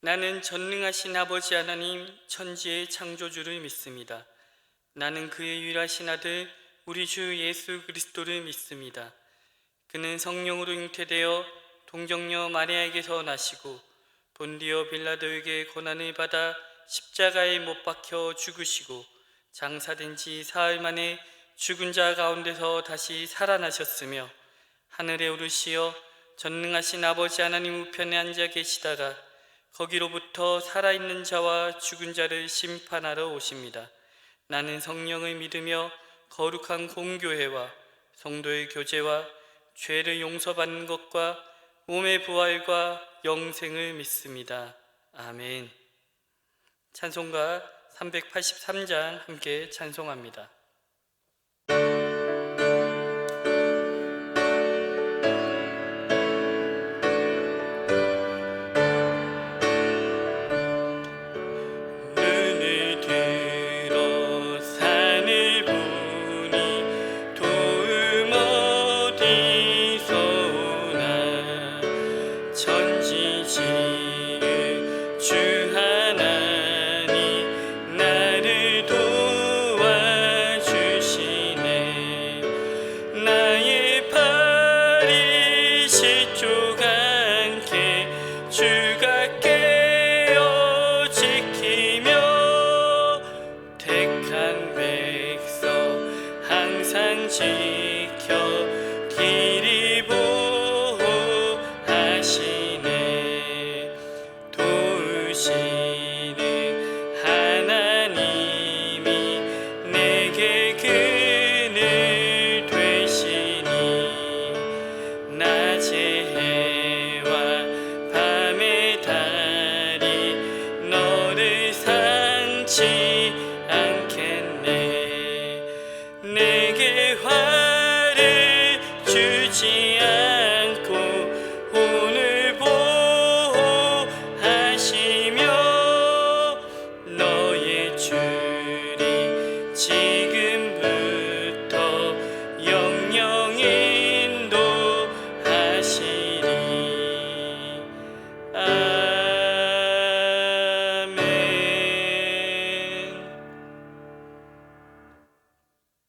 나는 전능하신 아버지 하나님 천지의 창조주를 믿습니다. 나는 그의 유일하신 아들 우리 주 예수 그리스도를 믿습니다. 그는 성령으로 잉태되어 동정녀 마리아에게서 나시고 본디오 빌라도에게 고난을 받아 십자가에 못 박혀 죽으시고 장사된 지 사흘 만에 죽은 자 가운데서 다시 살아나셨으며 하늘에 오르시어 전능하신 아버지 하나님 우편에 앉아 계시다가 거기로부터 살아있는 자와 죽은 자를 심판하러 오십니다. 나는 성령을 믿으며 거룩한 공교회와 성도의 교제와 죄를 용서받는 것과 몸의 부활과 영생을 믿습니다. 아멘. 찬송가 383장 함께 찬송합니다.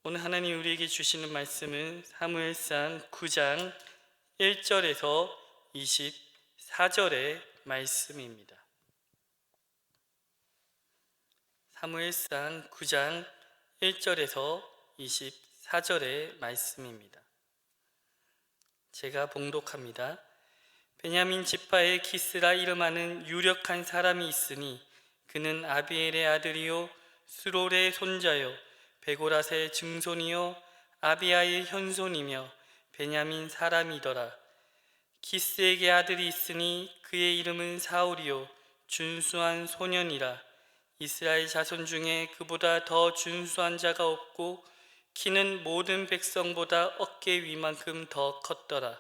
오늘 하나님 우리에게 주시는 말씀은 사무엘상 9장 1절에서 24절의 말씀입니다. 사무엘상 9장 1절에서 24절의 말씀입니다. 제가 봉독합니다. 베냐민 지파의 기스라 이름하는 유력한 사람이 있으니 그는 아비엘의 아들이요 스롤의 손자요 베고라의 증손이요 아비아의 현손이며 베냐민 사람이더라. 기스에게 아들이 있으니 그의 이름은 사울이요 준수한 소년이라. 이스라엘 자손 중에 그보다 더 준수한 자가 없고 키는 모든 백성보다 어깨 위만큼 더 컸더라.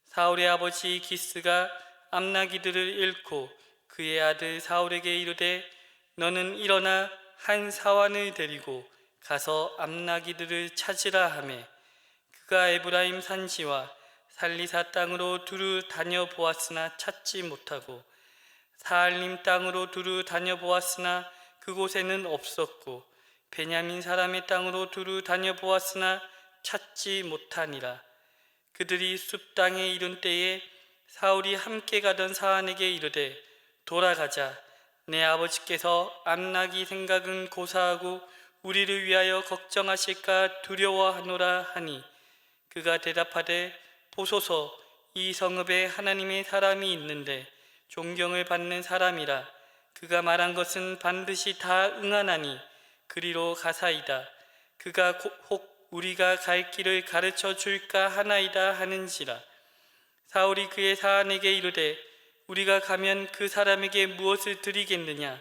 사울의 아버지 기스가 암나기들을 잃고 그의 아들 사울에게 이르되 너는 일어나 한 사환을 데리고 가서 암나기들을 찾으라 하매 그가 에브라임 산지와 살리사 땅으로 두루 다녀보았으나 찾지 못하고 사알림 땅으로 두루 다녀보았으나 그곳에는 없었고 베냐민 사람의 땅으로 두루 다녀보았으나 찾지 못하니라. 그들이 숲 땅에 이른 때에 사울이 함께 가던 사안에게 이르되 돌아가자. 내 아버지께서 암나기 생각은 고사하고 우리를 위하여 걱정하실까 두려워하노라 하니 그가 대답하되 보소서 이 성읍에 하나님의 사람이 있는데 존경을 받는 사람이라. 그가 말한 것은 반드시 다 응하나니 그리로 가사이다. 그가 혹 우리가 갈 길을 가르쳐 줄까 하나이다 하는지라. 사울이 그의 사안에게 이르되 우리가 가면 그 사람에게 무엇을 드리겠느냐.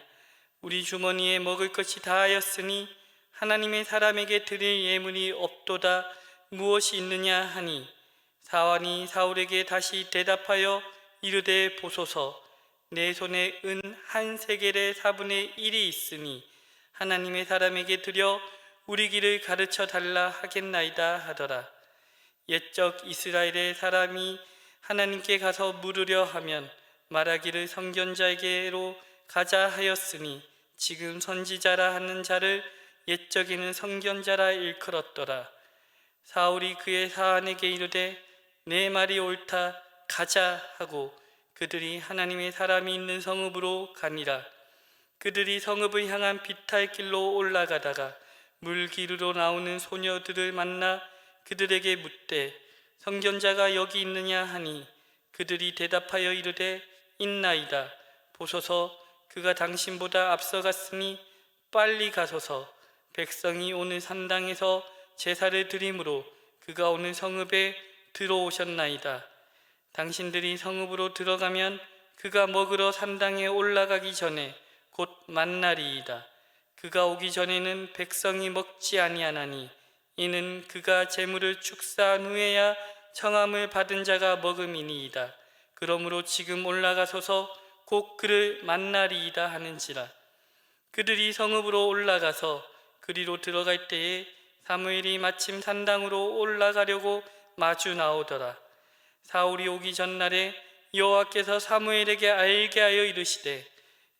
우리 주머니에 먹을 것이 다하였으니 하나님의 사람에게 드릴 예물이 없도다. 무엇이 있느냐 하니 사환이 사울에게 다시 대답하여 이르되 보소서 내 손에 은 한 세겔의 4분의 1이 있으니 하나님의 사람에게 드려 우리 길을 가르쳐 달라 하겠나이다 하더라. 옛적 이스라엘의 사람이 하나님께 가서 물으려 하면 말하기를 선견자에게로 가자 하였으니 지금 선지자라 하는 자를 옛적에는 선견자라 일컬었더라. 사울이 그의 사환에게 이르되 내 말이 옳다 가자 하고 그들이 하나님의 사람이 있는 성읍으로 가니라. 그들이 성읍을 향한 비탈길로 올라가다가 물기르러 나오는 소녀들을 만나 그들에게 묻되 선견자가 여기 있느냐 하니 그들이 대답하여 이르되 있나이다. 보소서 그가 당신보다 앞서갔으니 빨리 가소서. 백성이 오늘 산당에서 제사를 드림으로 그가 오늘 성읍에 들어오셨나이다. 당신들이 성읍으로 들어가면 그가 먹으러 산당에 올라가기 전에 곧 만나리이다. 그가 오기 전에는 백성이 먹지 아니하나니 이는 그가 제물을 축사한 후에야 청함을 받은 자가 먹음이니이다. 그러므로 지금 올라가소서 곧 그를 만나리이다 하는지라. 그들이 성읍으로 올라가서 그리로 들어갈 때에 사무엘이 마침 산당으로 올라가려고 마주 나오더라. 사울이 오기 전날에 여호와께서 사무엘에게 알게 하여 이르시되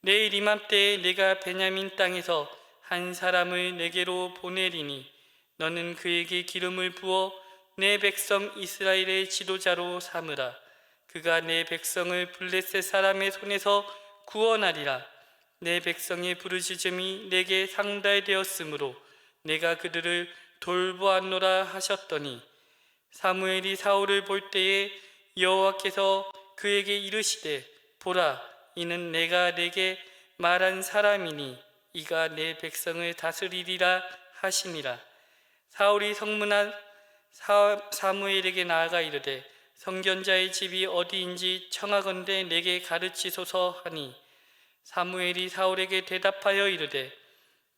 내일 이맘때에 내가 베냐민 땅에서 한 사람을 내게로 보내리니 너는 그에게 기름을 부어 내 백성 이스라엘의 지도자로 삼으라. 그가 내 백성을 블레셋 사람의 손에서 구원하리라. 내 백성의 부르짖음이 내게 상달되었으므로 내가 그들을 돌보았노라 하셨더니 사무엘이 사울을 볼 때에 여호와께서 그에게 이르시되 보라 이는 내가 내게 말한 사람이니 이가 내 백성을 다스리리라 하시니라. 사울이 성문한 사무엘에게 나아가 이르되 선견자의 집이 어디인지 청하건대 내게 가르치소서 하니 사무엘이 사울에게 대답하여 이르되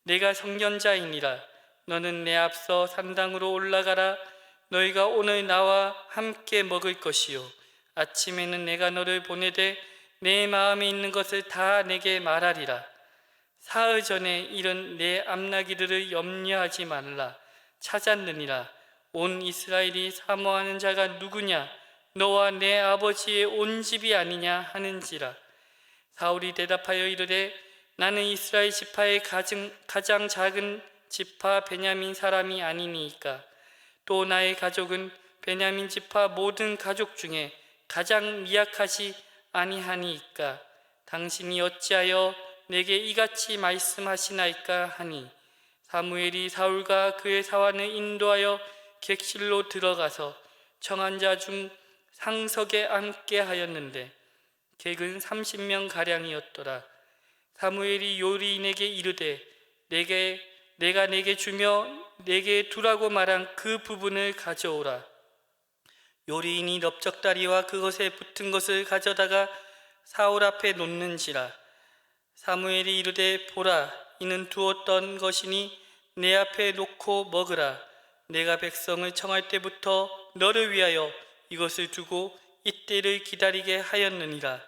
내가 선견자이니라. 너는 내 앞서 산당으로 올라가라. 너희가 오늘 나와 함께 먹을 것이요 아침에는 내가 너를 보내되 내 마음에 있는 것을 다 내게 말하리라. 사흘 전에 이른 내 암나기들을 염려하지 말라. 찾았느니라. 온 이스라엘이 사모하는 자가 누구냐? 너와 내 아버지의 온 집이 아니냐 하는지라. 사울이 대답하여 이르되 나는 이스라엘 지파의 가장 작은 지파 베냐민 사람이 아니니이까. 또 나의 가족은 베냐민 지파 모든 가족 중에 가장 미약하지 아니하니이까. 당신이 어찌하여 내게 이같이 말씀하시나이까 하니 사무엘이 사울과 그의 사환을 인도하여 객실로 들어가서 청한 자 중 상석에 앉게 하였는데 객은 30명 가량이었더라. 사무엘이 요리인에게 이르되 내가 내게 주며 내게 두라고 말한 그 부분을 가져오라. 요리인이 넓적다리와 그것에 붙은 것을 가져다가 사울 앞에 놓는지라. 사무엘이 이르되 보라 이는 두었던 것이니 내 앞에 놓고 먹으라. 내가 백성을 청할 때부터 너를 위하여 이것을 두고 이때를 기다리게 하였느니라.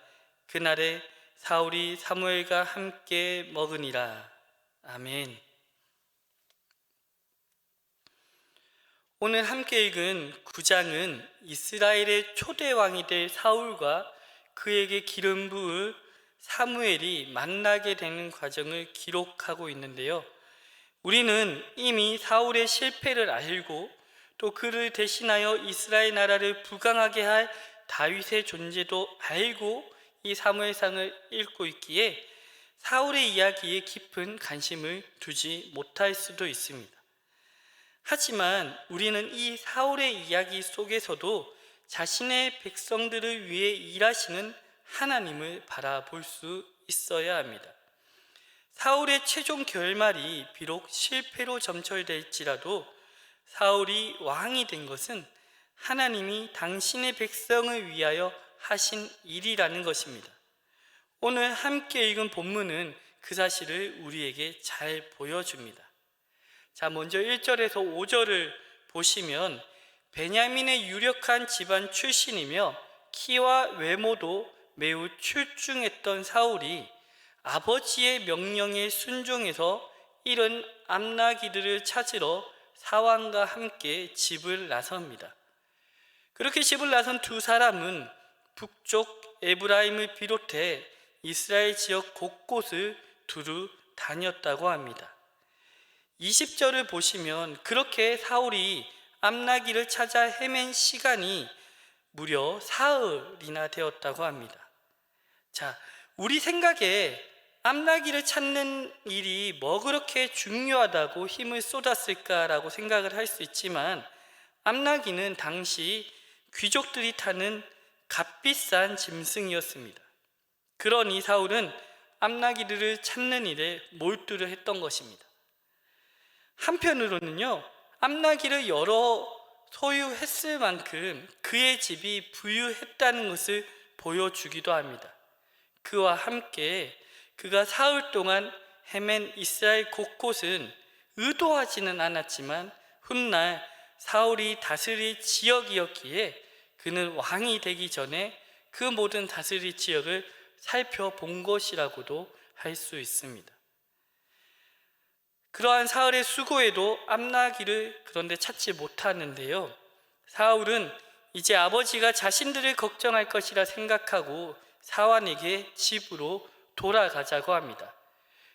그날에 사울이 사무엘과 함께 먹으니라. 아멘. 오늘 함께 읽은 9장은 이스라엘의 초대 왕이 될 사울과 그에게 기름 부을 사무엘이 만나게 되는 과정을 기록하고 있는데요. 우리는 이미 사울의 실패를 알고 또 그를 대신하여 이스라엘 나라를 부강하게 할 다윗의 존재도 알고 이 사무엘상을 읽고 있기에 사울의 이야기에 깊은 관심을 두지 못할 수도 있습니다. 하지만 우리는 이 사울의 이야기 속에서도 자신의 백성들을 위해 일하시는 하나님을 바라볼 수 있어야 합니다. 사울의 최종 결말이 비록 실패로 점철될지라도 사울이 왕이 된 것은 하나님이 당신의 백성을 위하여 하신 일이라는 것입니다. 오늘 함께 읽은 본문은 그 사실을 우리에게 잘 보여줍니다. 자, 먼저 1절에서 5절을 보시면 베냐민의 유력한 집안 출신이며 키와 외모도 매우 출중했던 사울이 아버지의 명령에 순종해서 잃은 암나기들을 찾으러 사환과 함께 집을 나섭니다. 그렇게 집을 나선 두 사람은 북쪽 에브라임을 비롯해 이스라엘 지역 곳곳을 두루 다녔다고 합니다. 20절을 보시면 그렇게 사울이 암나기를 찾아 헤맨 시간이 무려 사흘이나 되었다고 합니다. 자, 우리 생각에 암나기를 찾는 일이 뭐 그렇게 중요하다고 힘을 쏟았을까라고 생각을 할 수 있지만, 암나기는 당시 귀족들이 타는 값비싼 짐승이었습니다. 그러니 사울은 암나기를 찾는 일에 몰두를 했던 것입니다. 한편으로는요, 암나기를 여러 소유했을 만큼 그의 집이 부유했다는 것을 보여주기도 합니다. 그와 함께 그가 사흘 동안 헤맨 이스라엘 곳곳은 의도하지는 않았지만 훗날 사울이 다스릴 지역이었기에 그는 왕이 되기 전에 그 모든 다스릴 지역을 살펴본 것이라고도 할 수 있습니다. 그러한 사울의 수고에도 암나기를 그런데 찾지 못하는데요, 사울은 이제 아버지가 자신들을 걱정할 것이라 생각하고 사환에게 집으로 돌아가자고 합니다.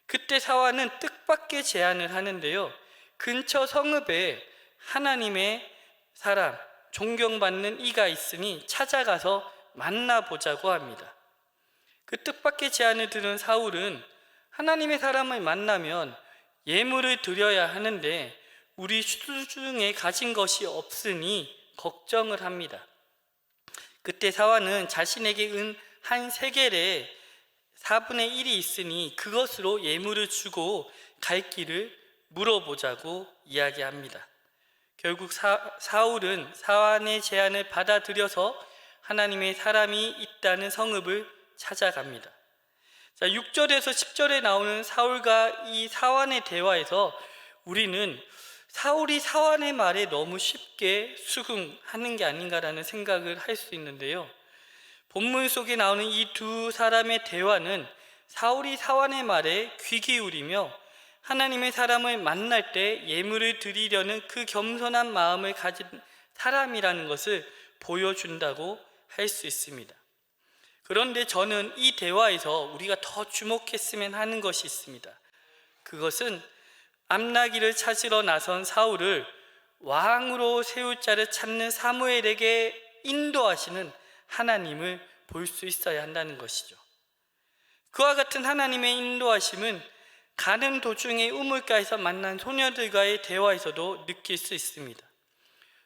그때 사환은 뜻밖의 제안을 하는데요, 근처 성읍에 하나님의 사람, 존경받는 이가 있으니 찾아가서 만나보자고 합니다. 그 뜻밖의 제안을 들은 사울은 하나님의 사람을 만나면 예물을 드려야 하는데 우리 수중에 가진 것이 없으니 걱정을 합니다. 그때 사환은 자신에게 은 한 세겔에 4분의 1이 있으니 그것으로 예물을 주고 갈 길을 물어보자고 이야기합니다. 결국 사울은 사환의 제안을 받아들여서 하나님의 사람이 있다는 성읍을 찾아갑니다. 자, 6절에서 10절에 나오는 사울과 이 사환의 대화에서 우리는 사울이 사환의 말에 너무 쉽게 수긍하는 게 아닌가라는 생각을 할 수 있는데요, 본문 속에 나오는 이 두 사람의 대화는 사울이 사환의 말에 귀 기울이며 하나님의 사람을 만날 때 예물을 드리려는 그 겸손한 마음을 가진 사람이라는 것을 보여준다고 할 수 있습니다. 그런데 저는 이 대화에서 우리가 더 주목했으면 하는 것이 있습니다. 그것은 암나기를 찾으러 나선 사울을 왕으로 세울 자를 찾는 사무엘에게 인도하시는 하나님을 볼 수 있어야 한다는 것이죠. 그와 같은 하나님의 인도하심은 가는 도중에 우물가에서 만난 소녀들과의 대화에서도 느낄 수 있습니다.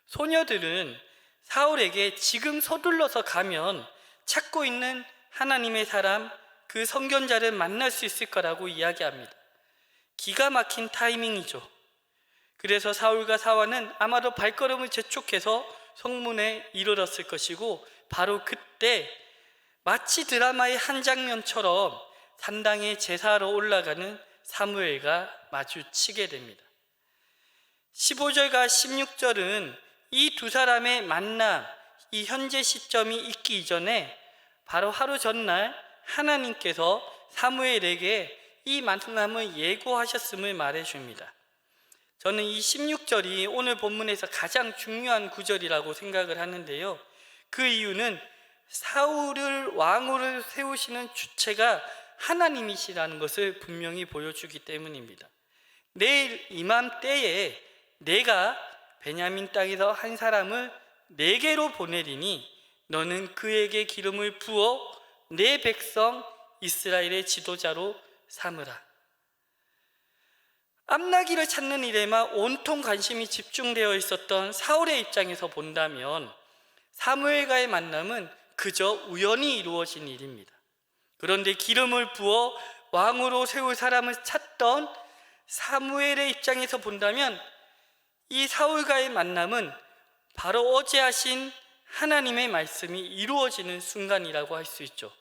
소녀들은 사울에게 지금 서둘러서 가면 찾고 있는 하나님의 사람, 그 선견자를 만날 수 있을 거라고 이야기합니다. 기가 막힌 타이밍이죠. 그래서 사울과 사환은 아마도 발걸음을 재촉해서 성문에 이르렀을 것이고, 바로 그때 마치 드라마의 한 장면처럼 산당에 제사하러 올라가는 사무엘과 마주치게 됩니다. 15절과 16절은 이 두 사람의 만남, 이 현재 시점이 있기 이전에 바로 하루 전날 하나님께서 사무엘에게 이 만남을 예고하셨음을 말해줍니다. 저는 이 16절이 오늘 본문에서 가장 중요한 구절이라고 생각을 하는데요, 그 이유는 사울을 왕으로 세우시는 주체가 하나님이시라는 것을 분명히 보여주기 때문입니다. 내일 이맘때에 내가 베냐민 땅에서 한 사람을 내게로 보내리니 너는 그에게 기름을 부어 내 백성 이스라엘의 지도자로 삼으라. 암나기를 찾는 일에만 온통 관심이 집중되어 있었던 사울의 입장에서 본다면 사무엘과의 만남은 그저 우연히 이루어진 일입니다. 그런데 기름을 부어 왕으로 세울 사람을 찾던 사무엘의 입장에서 본다면 이 사울과의 만남은 바로 어제 하신 하나님의 말씀이 이루어지는 순간이라고 할 수 있죠.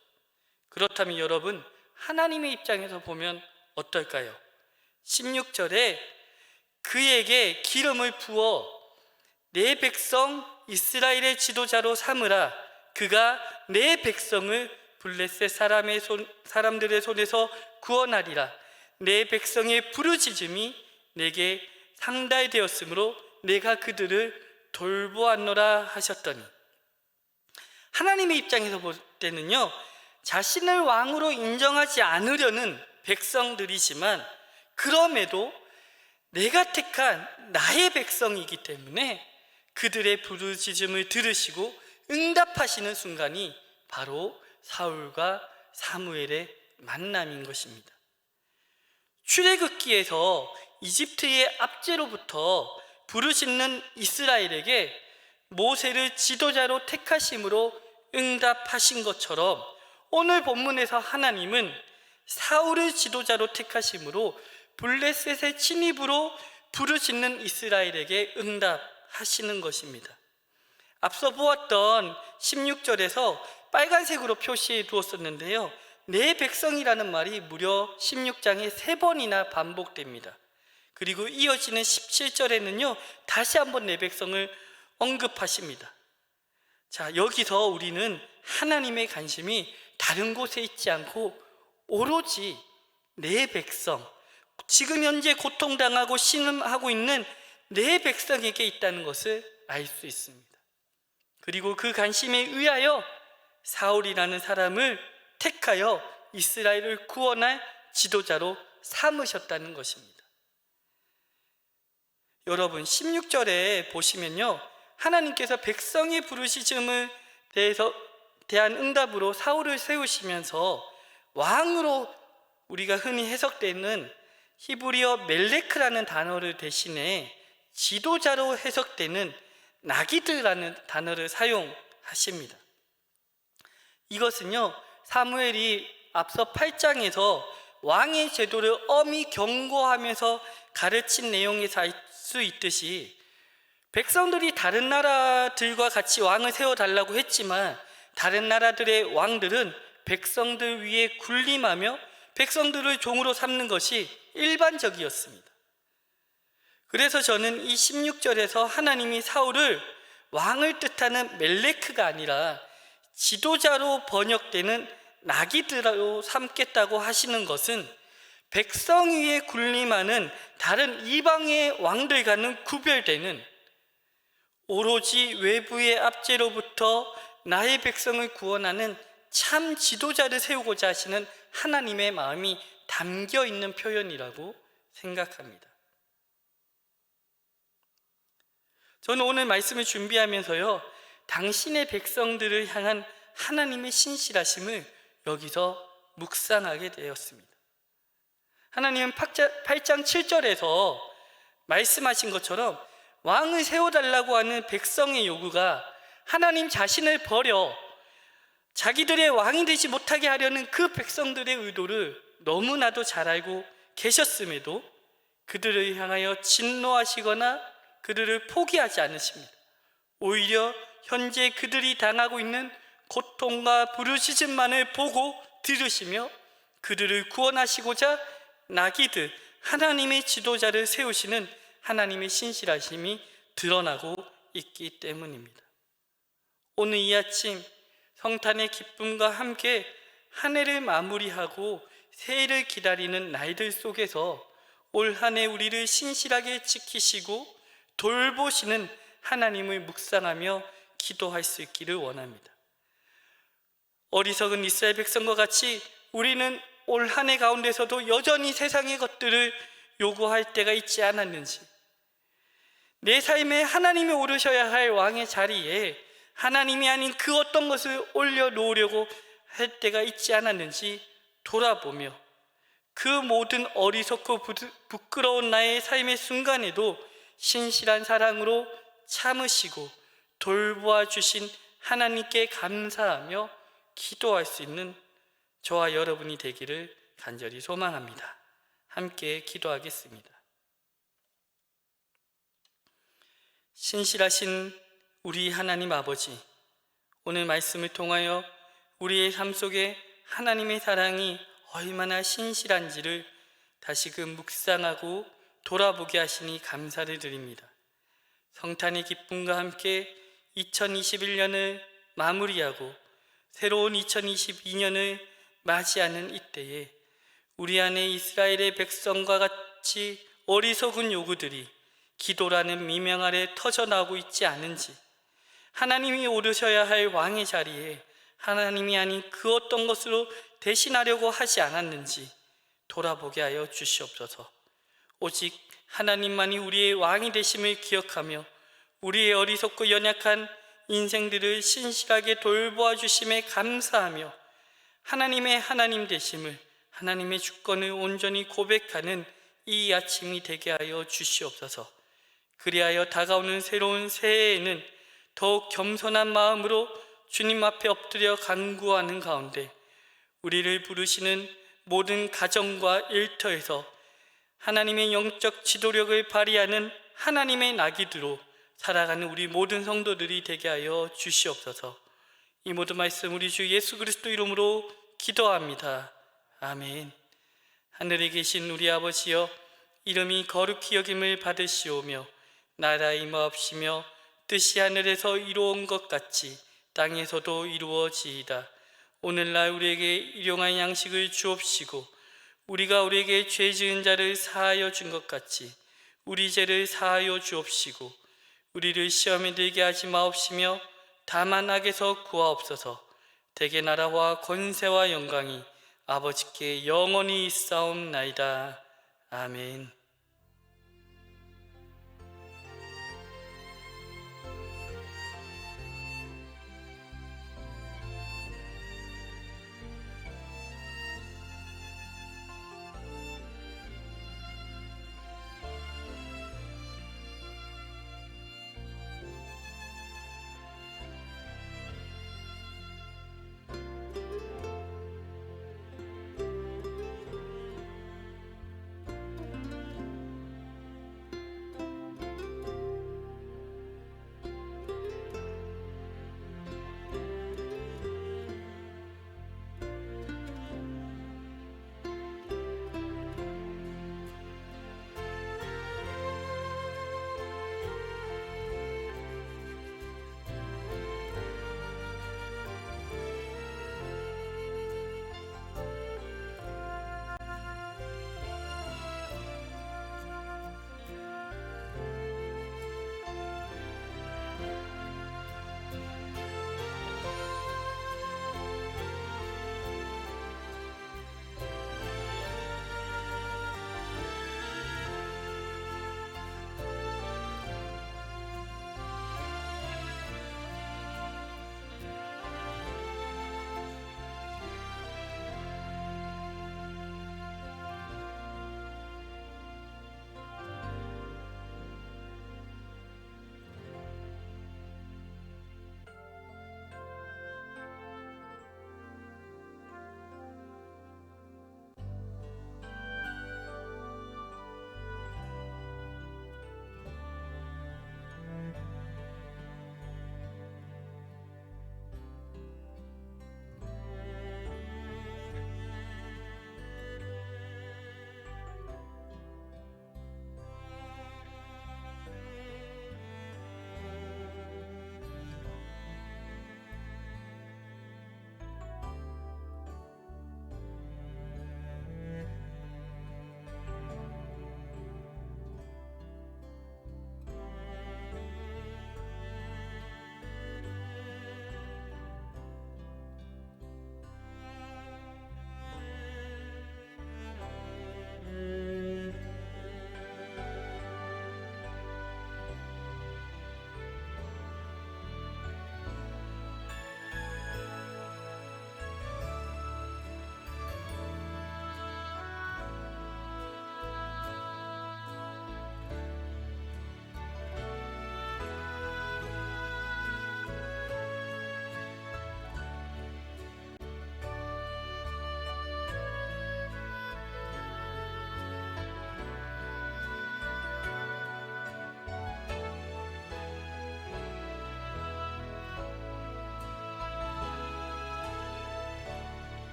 그렇다면 여러분, 하나님의 입장에서 보면 어떨까요? 16절에 그에게 기름을 부어 내 백성 이스라엘의 지도자로 삼으라. 그가 내 백성을 블레셋 사람들의 손에서 구원하리라. 내 백성의 부르짖음이 내게 상달되었으므로 내가 그들을 돌보았노라 하셨더니, 하나님의 입장에서 볼 때는요, 자신을 왕으로 인정하지 않으려는 백성들이지만 그럼에도 내가 택한 나의 백성이기 때문에 그들의 부르짖음을 들으시고 응답하시는 순간이 바로 사울과 사무엘의 만남인 것입니다. 출애굽기에서 이집트의 압제로부터 부르짖는 이스라엘에게 모세를 지도자로 택하심으로 응답하신 것처럼 오늘 본문에서 하나님은 사울을 지도자로 택하심으로 블레셋의 침입으로 부르짖는 이스라엘에게 응답하시는 것입니다. 앞서 보았던 16절에서 빨간색으로 표시해 두었었는데요, 내 백성이라는 말이 무려 16장에 3번이나 반복됩니다. 그리고 이어지는 17절에는요 다시 한번 내 백성을 언급하십니다. 자, 여기서 우리는 하나님의 관심이 다른 곳에 있지 않고 오로지 내 백성, 지금 현재 고통당하고 신음하고 있는 내 백성에게 있다는 것을 알 수 있습니다. 그리고 그 관심에 의하여 사울이라는 사람을 택하여 이스라엘을 구원할 지도자로 삼으셨다는 것입니다. 여러분, 16절에 보시면요, 하나님께서 백성의 부르짖음을 대한 응답으로 사울을 세우시면서 왕으로 우리가 흔히 해석되는 히브리어 멜레크라는 단어를 대신해 지도자로 해석되는 나기드라는 단어를 사용하십니다. 이것은요, 사무엘이 앞서 8장에서 왕의 제도를 엄히 경고하면서 가르친 내용에서 알 수 있듯이 백성들이 다른 나라들과 같이 왕을 세워달라고 했지만 다른 나라들의 왕들은 백성들 위에 군림하며 백성들을 종으로 삼는 것이 일반적이었습니다. 그래서 저는 이 16절에서 하나님이 사울을 왕을 뜻하는 멜레크가 아니라 지도자로 번역되는 나기드로 삼겠다고 하시는 것은 백성 위에 군림하는 다른 이방의 왕들과는 구별되는 오로지 외부의 압제로부터 나의 백성을 구원하는 참 지도자를 세우고자 하시는 하나님의 마음이 담겨 있는 표현이라고 생각합니다. 저는 오늘 말씀을 준비하면서요, 당신의 백성들을 향한 하나님의 신실하심을 여기서 묵상하게 되었습니다. 하나님은 8장 7절에서 말씀하신 것처럼 왕을 세워달라고 하는 백성의 요구가 하나님 자신을 버려 자기들의 왕이 되지 못하게 하려는 그 백성들의 의도를 너무나도 잘 알고 계셨음에도 그들을 향하여 진노하시거나 그들을 포기하지 않으십니다. 오히려 현재 그들이 당하고 있는 고통과 부르짖음만을 보고 들으시며 그들을 구원하시고자 나기드, 하나님의 지도자를 세우시는 하나님의 신실하심이 드러나고 있기 때문입니다. 오늘 이 아침 성탄의 기쁨과 함께 한 해를 마무리하고 새해를 기다리는 날들 속에서 올 한 해 우리를 신실하게 지키시고 돌보시는 하나님을 묵상하며 기도할 수 있기를 원합니다. 어리석은 이스라엘 백성과 같이 우리는 올 한 해 가운데서도 여전히 세상의 것들을 요구할 때가 있지 않았는지, 내 삶에 하나님이 오르셔야 할 왕의 자리에 하나님이 아닌 그 어떤 것을 올려놓으려고 할 때가 있지 않았는지 돌아보며 그 모든 어리석고 부끄러운 나의 삶의 순간에도 신실한 사랑으로 참으시고 돌보아 주신 하나님께 감사하며 기도할 수 있는 저와 여러분이 되기를 간절히 소망합니다. 함께 기도하겠습니다. 신실하신 우리 하나님 아버지, 오늘 말씀을 통하여 우리의 삶 속에 하나님의 사랑이 얼마나 신실한지를 다시금 묵상하고 돌아보게 하시니 감사를 드립니다. 성탄의 기쁨과 함께 2021년을 마무리하고 새로운 2022년을 맞이하는 이때에 우리 안에 이스라엘의 백성과 같이 어리석은 요구들이 기도라는 미명 아래 터져나오고 있지 않은지, 하나님이 오르셔야 할 왕의 자리에 하나님이 아닌 그 어떤 것으로 대신하려고 하지 않았는지 돌아보게 하여 주시옵소서. 오직 하나님만이 우리의 왕이 되심을 기억하며 우리의 어리석고 연약한 인생들을 신실하게 돌보아 주심에 감사하며 하나님의 하나님 되심을, 하나님의 주권을 온전히 고백하는 이 아침이 되게 하여 주시옵소서. 그리하여 다가오는 새로운 새해에는 더욱 겸손한 마음으로 주님 앞에 엎드려 간구하는 가운데 우리를 부르시는 모든 가정과 일터에서 하나님의 영적 지도력을 발휘하는 하나님의 나귀들로 살아가는 우리 모든 성도들이 되게 하여 주시옵소서. 이 모든 말씀 우리 주 예수 그리스도 이름으로 기도합니다. 아멘. 하늘에 계신 우리 아버지여, 이름이 거룩히 여김을 받으시오며 나라 임하옵시며 뜻이 하늘에서 이루어온 것 같이 땅에서도 이루어지이다. 오늘날 우리에게 일용할 양식을 주옵시고 우리가 우리에게 죄 지은 자를 사하여 준 것 같이 우리 죄를 사하여 주옵시고 우리를 시험에 들게 하지 마옵시며 다만 악에서 구하옵소서. 대개 나라와 권세와 영광이 아버지께 영원히 있사옵나이다. 아멘.